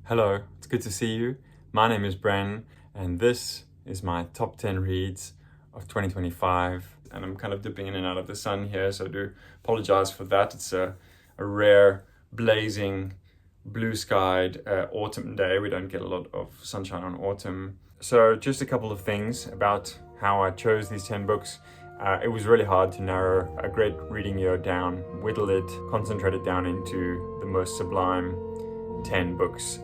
Hello, it's good to see you. My name is Bren, and this is my top 10 reads of 2025. And I'm kind of dipping in and out of the sun here, so I do apologize for that. It's a rare, blazing, blue-skied autumn day. We don't get a lot of sunshine on autumn. So just a couple of things about how I chose these 10 books. It was really hard to narrow a great reading year down, whittle it, concentrate it down into the most sublime 10 books.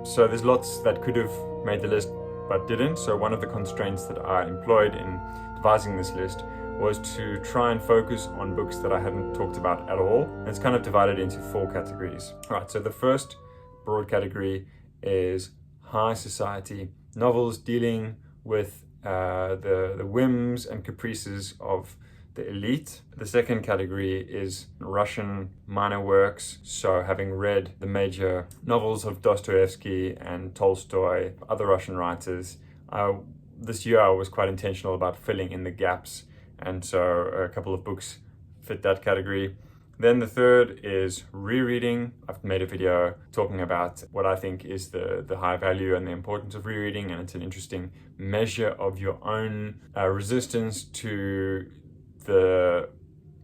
So there's lots that could have made the list but didn't. So one of the constraints that I employed in devising this list was to try and focus on books that I hadn't talked about at all. And it's kind of divided into 4 categories. All right, so the first broad category is high society novels dealing with the whims and caprices of the elite. The second category is Russian minor works, so having read the major novels of Dostoevsky and Tolstoy, other Russian writers, this year I was quite intentional about filling in the gaps, and so a couple of books fit that category. Then the third is rereading. I've made a video talking about what I think is the high value and the importance of rereading, and it's an interesting measure of your own resistance to the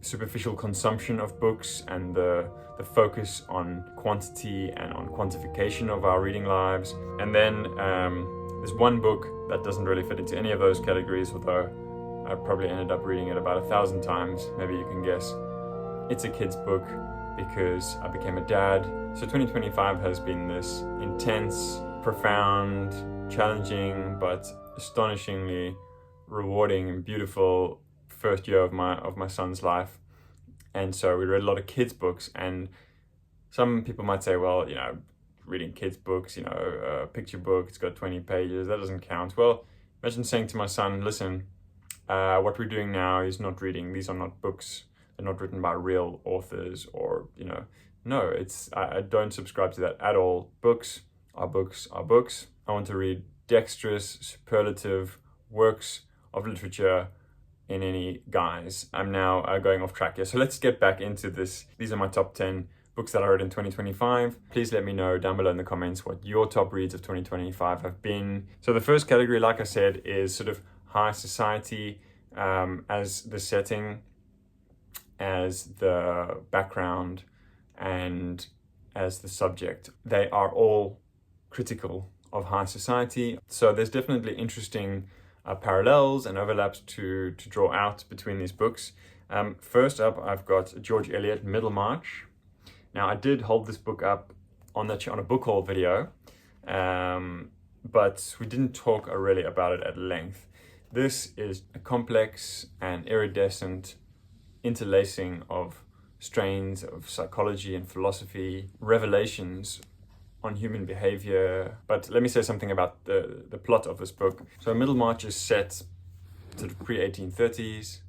superficial consumption of books and the focus on quantity and on quantification of our reading lives. And then there's one book that doesn't really fit into any of those categories, although I probably ended up reading it about 1,000 times, maybe you can guess. It's a kid's book because I became a dad. So 2025 has been this intense, profound, challenging, but astonishingly rewarding and beautiful first year of my son's life. And so we read a lot of kids' books, and some people might say, well, reading kids' books, a picture book, it's got 20 pages, that doesn't count. Well, imagine saying to my son, listen, what we're doing now is not reading. These are not books. They're not written by real authors, or, no, I don't subscribe to that at all. Books are books are books. I want to read dexterous, superlative works of literature in any guise. I'm now going off track here. So let's get back into this. These are my top 10 books that I read in 2025. Please let me know down below in the comments what your top reads of 2025 have been. So the first category, like I said, is sort of high society as the setting, as the background, and as the subject. They are all critical of high society. So there's definitely interesting parallels and overlaps to draw out between these books. First up, I've got George Eliot, Middlemarch. Now, I did hold this book up on a book haul video, but we didn't talk really about it at length. This is a complex and iridescent interlacing of strains of psychology and philosophy, revelations on human behavior. But let me say something about the plot of this book. So Middlemarch is set to the pre-1830s.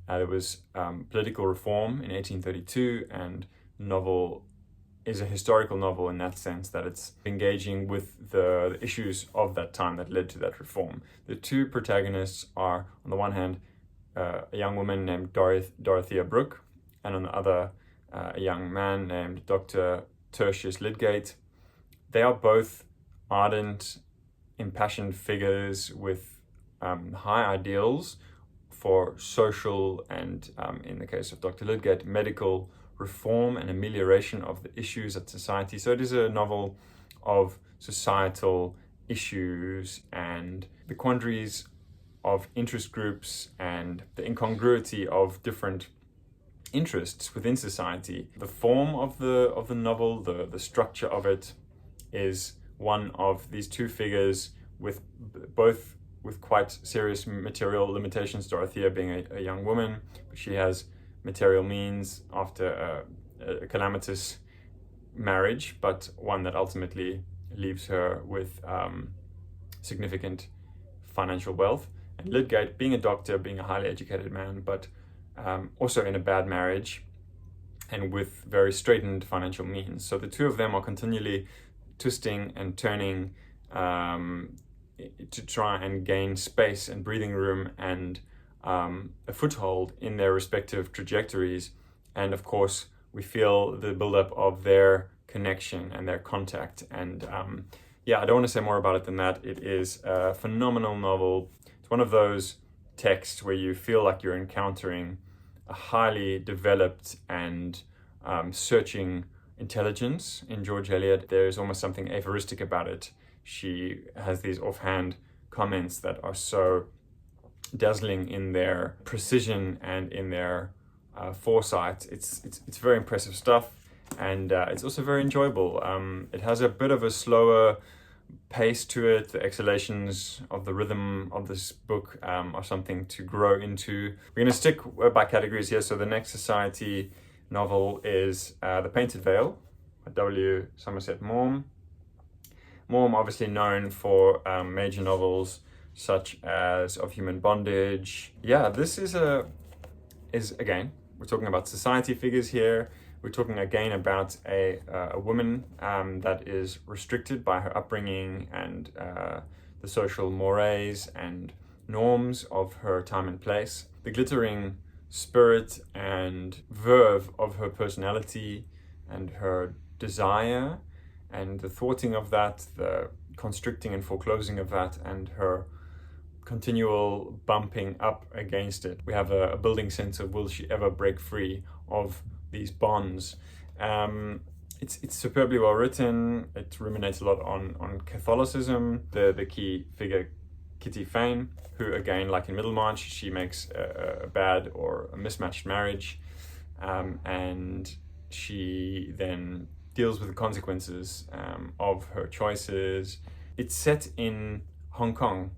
There was political reform in 1832, and the novel is a historical novel in that sense that it's engaging with the issues of that time that led to that reform. The two protagonists are, on the one hand, a young woman named Dorothea Brooke, and on the other, a young man named Dr. Tertius Lydgate. They are both ardent, impassioned figures with high ideals for social and, in the case of Dr. Lydgate, medical reform and amelioration of the issues of society. So it is a novel of societal issues and the quandaries of interest groups and the incongruity of different interests within society. The form of the novel, the structure of it, is one of these two figures with both with quite serious material limitations. Dorothea being a young woman, but she has material means after a calamitous marriage, but one that ultimately leaves her with significant financial wealth. And Lydgate being a doctor, being a highly educated man, but also in a bad marriage and with very straitened financial means. So the two of them are continually twisting and turning to try and gain space and breathing room and a foothold in their respective trajectories. And of course, we feel the buildup of their connection and their contact. And yeah, I don't want to say more about it than that. It is a phenomenal novel. It's one of those texts where you feel like you're encountering a highly developed and searching intelligence in George Eliot. There's almost something aphoristic about it. She has these offhand comments that are so dazzling in their precision and in their foresight. It's very impressive stuff, and it's also very enjoyable. It has a bit of a slower pace to it. The exhalations of the rhythm of this book are something to grow into. We're going to stick by categories here. So the next society novel is The Painted Veil by W. Somerset Maugham. Maugham, obviously known for major novels such as Of Human Bondage. Yeah, this is again, we're talking about society figures here. We're talking again about a woman that is restricted by her upbringing and the social mores and norms of her time and place. The glittering spirit and verve of her personality and her desire and the thwarting of that, the constricting and foreclosing of that, and her continual bumping up against it. We have a building sense of, will she ever break free of these bonds? It's superbly well written. It ruminates a lot on Catholicism. The key figure, Kitty Fane, who again, like in Middlemarch, she makes a bad or a mismatched marriage, and she then deals with the consequences of her choices. It's set in Hong Kong,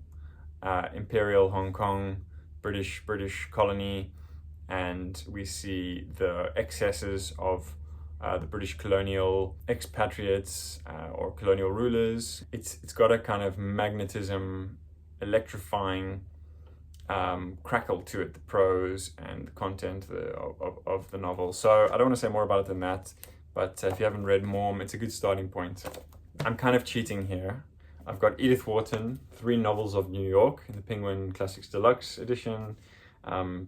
Imperial Hong Kong, British colony, and we see the excesses of the British colonial expatriates or colonial rulers. It's got a kind of magnetism, electrifying crackle to it, the prose and the content of the novel. So I don't want to say more about it than that, but if you haven't read Maugham, it's a good starting point. I'm kind of cheating here. I've got Edith Wharton, 3 Novels of New York in the Penguin Classics Deluxe edition.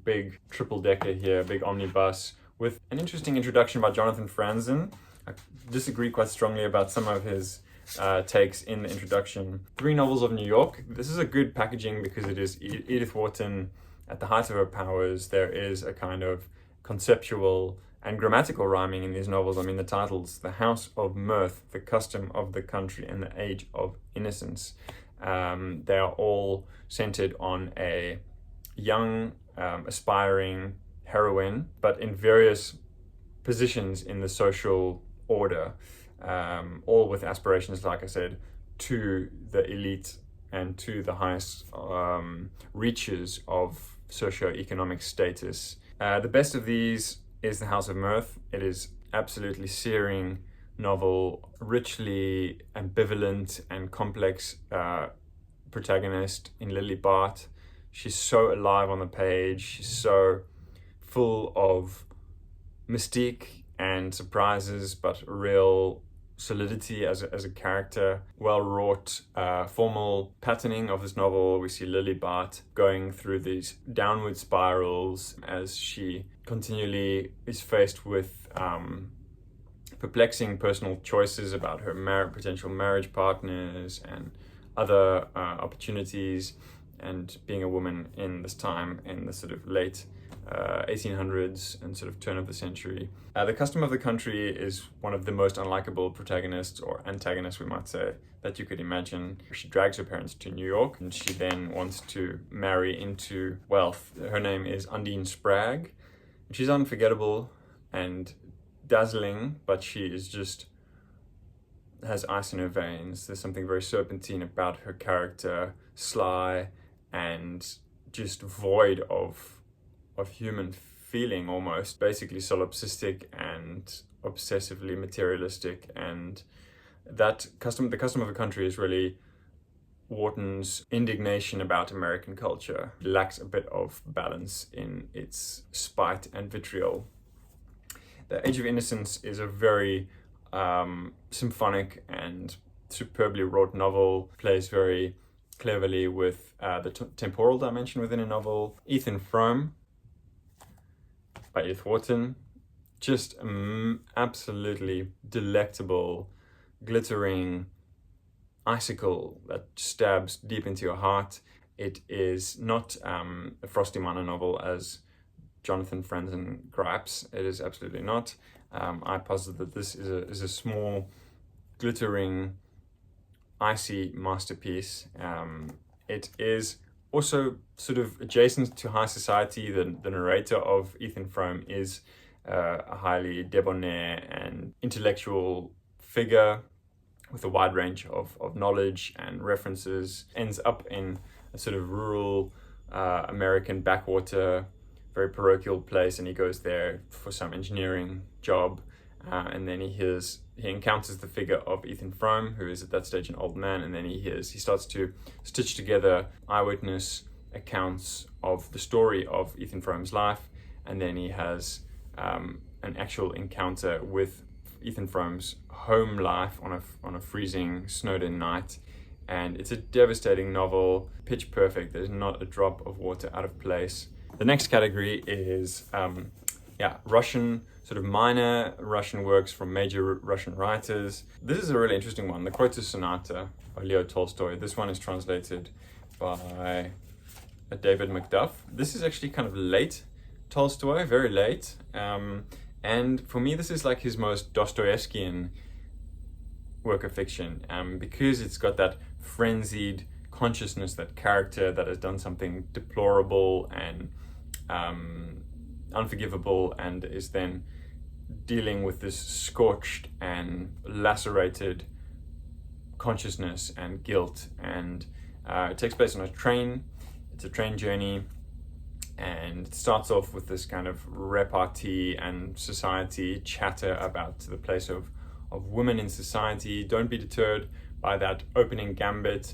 Big triple-decker here, big omnibus, with an interesting introduction by Jonathan Franzen. I disagree quite strongly about some of his takes in the introduction. 3 Novels of New York. This is a good packaging because it is Edith Wharton at the height of her powers. There is a kind of conceptual and grammatical rhyming in these novels. I mean, the titles, The House of Mirth, The Custom of the Country, and The Age of Innocence. They are all centered on a young, aspiring heroine, but in various positions in the social order, all with aspirations, like I said, to the elite and to the highest reaches of socioeconomic status. The best of these is The House of Mirth. It is absolutely searing novel, richly ambivalent and complex protagonist in Lily Bart. She's so alive on the page. She's so full of mystique and surprises, but real solidity as a character. Well-wrought formal patterning of this novel. We see Lily Bart going through these downward spirals as she continually is faced with perplexing personal choices about her potential marriage partners and other opportunities, and being a woman in this time, in the sort of late 1800s and sort of turn of the century. The Custom of the Country is one of the most unlikable protagonists, or antagonists we might say, that you could imagine. She drags her parents to New York and she then wants to marry into wealth. Her name is Undine Spragg. She's unforgettable and dazzling, but she is just has ice in her veins. There's something very serpentine about her character, sly and just void of human feeling almost, basically solipsistic and obsessively materialistic. And that the custom of the country is really Wharton's indignation about American culture. It lacks a bit of balance in its spite and vitriol. The Age of Innocence is a very symphonic and superbly wrought novel, plays very cleverly with the temporal dimension within a novel. Ethan Frome by Edith Wharton just absolutely delectable, glittering icicle that stabs deep into your heart. It is not a Frosty Minor novel as Jonathan Franzen gripes. It is absolutely not. I posit that this is a small, glittering, icy masterpiece. It is also sort of adjacent to high society. The narrator of Ethan Frome is a highly debonair and intellectual figure with a wide range of knowledge and references. Ends up in a sort of rural American backwater, very parochial place, and he goes there for some engineering job, and then he encounters the figure of Ethan Frome, who is at that stage an old man, and then he starts to stitch together eyewitness accounts of the story of Ethan Frome's life, and then he has an actual encounter with Ethan Frome's home life on a freezing, snowed-in night. And it's a devastating novel, pitch perfect. There's not a drop of water out of place. The next category is Russian, sort of minor Russian works from major Russian writers. This is a really interesting one, The Kreutzer Sonata by Leo Tolstoy. This one is translated by David Macduff. This is actually kind of late Tolstoy, very late. And for me, this is like his most Dostoevskian work of fiction, because it's got that frenzied consciousness, that character that has done something deplorable and unforgivable, and is then dealing with this scorched and lacerated consciousness and guilt. And it takes place on a train. It's a train journey, and it starts off with this kind of repartee and society chatter about the place of women in society. Don't be deterred by that opening gambit,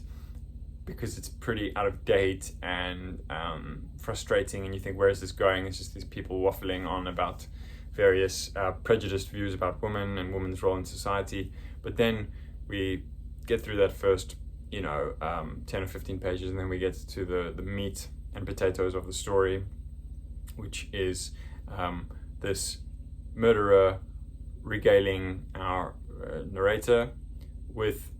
because it's pretty out of date and frustrating, and you think, where is this going? It's just these people waffling on about various prejudiced views about women and women's role in society. But then we get through that first 10 or 15 pages, and then we get to the meat and potatoes of the story, which is this murderer regaling our narrator with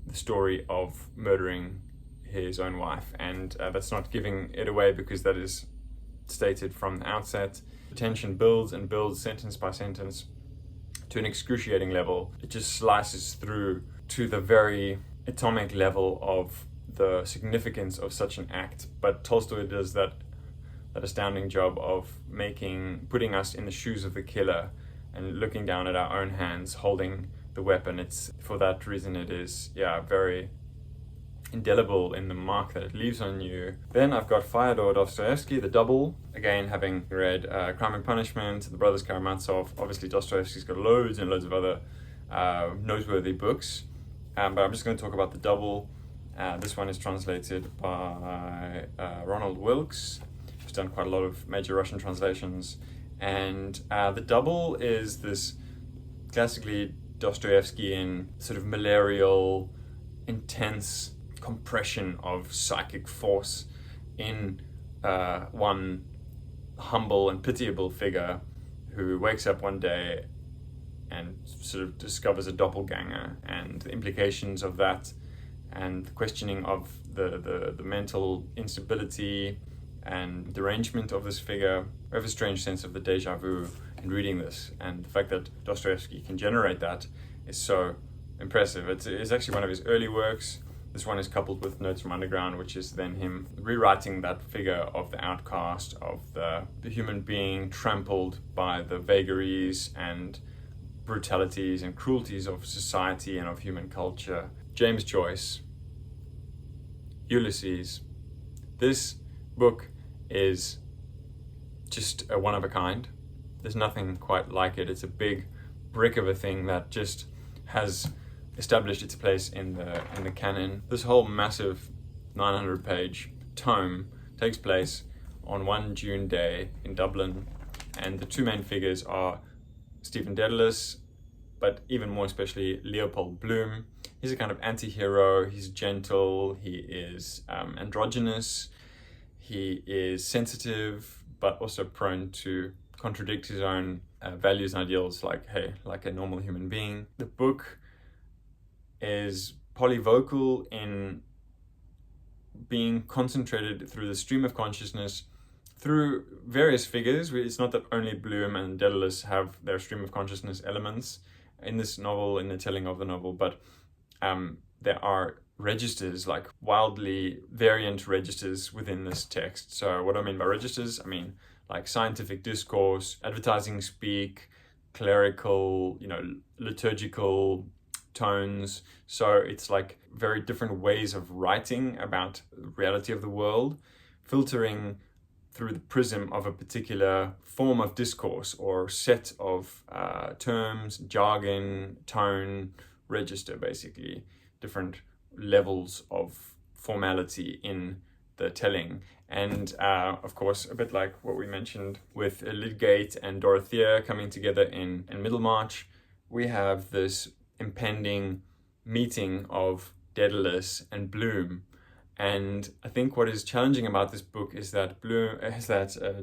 the story of murdering his own wife. And that's not giving it away, because that is stated from the outset. The tension builds and builds sentence by sentence to an excruciating level. It just slices through to the very atomic level of the significance of such an act. But Tolstoy does that astounding job of putting us in the shoes of the killer and looking down at our own hands holding the weapon. It's for that reason it is very indelible in the mark that it leaves on you. Then I've got Fyodor Dostoevsky, The Double. Again, having read Crime and Punishment, The Brothers Karamazov. Obviously Dostoevsky's got loads and loads of other noteworthy books, but I'm just going to talk about The Double. This one is translated by Ronald Wilkes, who's done quite a lot of major Russian translations. And The Double is this classically Dostoevskian sort of malarial, intense compression of psychic force in one humble and pitiable figure who wakes up one day and sort of discovers a doppelganger, and the implications of that, and the questioning of the mental instability and derangement of this figure. I have a strange sense of the deja vu in reading this, and the fact that Dostoevsky can generate that is so impressive. It's actually one of his early works. This one is coupled with Notes from Underground, which is then him rewriting that figure of the outcast, of the human being trampled by the vagaries and brutalities and cruelties of society and of human culture. James Joyce, Ulysses. This book is just a one of a kind. There's nothing quite like it. It's a big brick of a thing that just has established its place in the canon. This whole massive 900-page tome takes place on one June day in Dublin, and the two main figures are Stephen Dedalus, but even more especially Leopold Bloom. He's a kind of anti-hero. He's gentle, he is androgynous, he is sensitive, but also prone to contradict his own values and ideals like a normal human being. The book is polyvocal in being concentrated through the stream of consciousness through various figures. It's not that only Bloom and Daedalus have their stream of consciousness elements in this novel, in the telling of the novel, but there are registers, like wildly variant registers within this text. So what do I mean by registers? I mean like scientific discourse, advertising speak, clerical, liturgical tones. So it's like very different ways of writing about the reality of the world, filtering through the prism of a particular form of discourse or set of terms, jargon, tone, register, basically different levels of formality in the telling. And of course, a bit like what we mentioned with Lydgate and Dorothea coming together in Middlemarch, we have this impending meeting of Daedalus and Bloom. And I think what is challenging about this book is that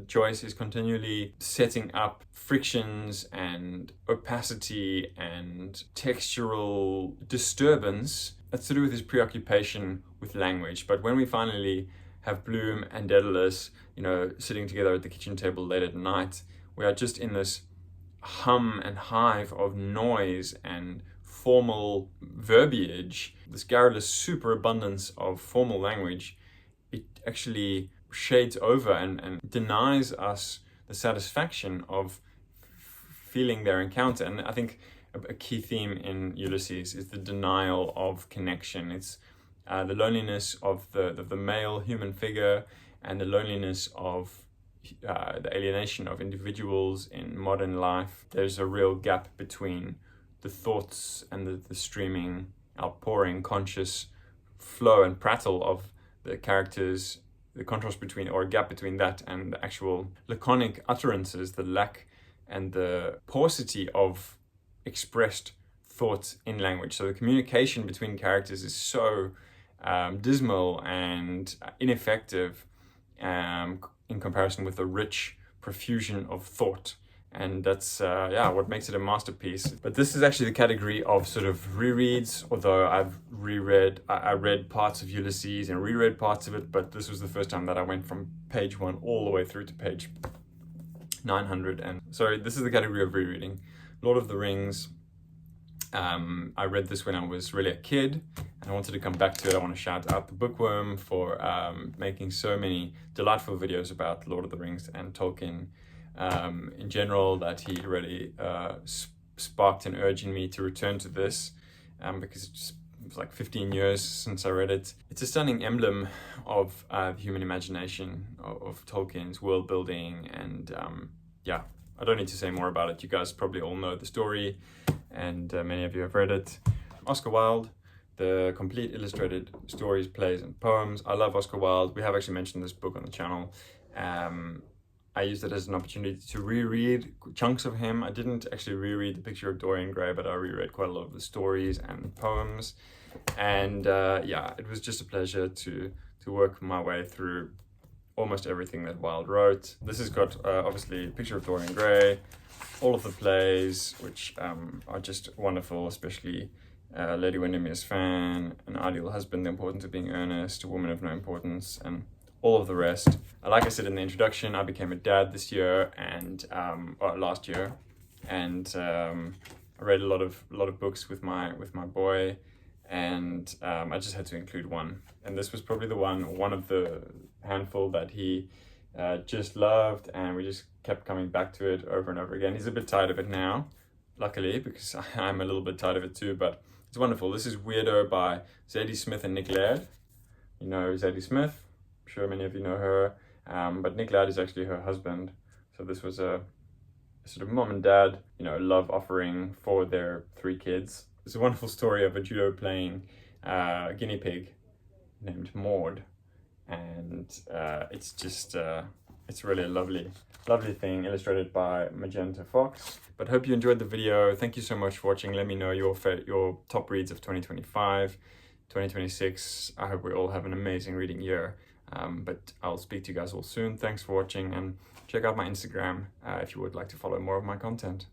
Joyce is continually setting up frictions and opacity and textural disturbance that's to do with his preoccupation with language. But when we finally have Bloom and Daedalus, sitting together at the kitchen table late at night, we are just in this hum and hive of noise and formal verbiage, this garrulous superabundance of formal language. It actually shades over and denies us the satisfaction of feeling their encounter. And I think a key theme in Ulysses is the denial of connection. It's the loneliness of the male human figure and the loneliness of the alienation of individuals in modern life. There's a real gap between the thoughts and the streaming, outpouring, conscious flow and prattle of the characters, the contrast between, or a gap between that and the actual laconic utterances, the lack and the paucity of expressed thought in language. So the communication between characters is so dismal and ineffective in comparison with the rich profusion of thought. And that's what makes it a masterpiece. But this is actually the category of sort of rereads, although I read parts of Ulysses and reread parts of it, but this was the first time that I went from page 1 all the way through to page 900. And sorry, this is the category of rereading. Lord of the Rings, I read this when I was really a kid, and I wanted to come back to it. I want to shout out the Bookworm for making so many delightful videos about Lord of the Rings and Tolkien in general, that he really sparked an urge in me to return to this, because it was like 15 years since I read it. It's a stunning emblem of the human imagination, of Tolkien's world building, and I don't need to say more about it. You guys probably all know the story, and many of you have read it. Oscar Wilde, the complete illustrated stories, plays, and poems. I love Oscar Wilde. We have actually mentioned this book on the channel. I used it as an opportunity to reread chunks of him. I didn't actually reread The Picture of Dorian Gray, but I reread quite a lot of the stories and poems. And it was just a pleasure to work my way through almost everything that Wilde wrote. This has got obviously Picture of Dorian Gray, all of the plays, which are just wonderful, especially Lady Windermere's Fan, An Ideal Husband, The Importance of Being Earnest, A Woman of No Importance, and all of the rest. Like I said in the introduction, I became a dad this year and last year, and I read a lot of books with my boy, and I just had to include one. And this was probably one of the handful that he just loved, and we just kept coming back to it over and over again. He's a bit tired of it now, luckily, because I'm a little bit tired of it too, but it's wonderful. This is Weirdo by Zadie Smith and Nick Laird. You know Zadie Smith, I'm sure many of you know her, but Nick Laird is actually her husband. So this was a sort of mom and dad, love offering for their 3 kids. It's a wonderful story of a judo playing guinea pig named Maud, and it's just it's really a lovely thing, illustrated by Magenta Fox. But hope you enjoyed the video. Thank you so much for watching. Let me know your top reads of 2025, 2026. I hope we all have an amazing reading year. But I'll speak to you guys all soon. Thanks for watching, and check out my Instagram if you would like to follow more of my content.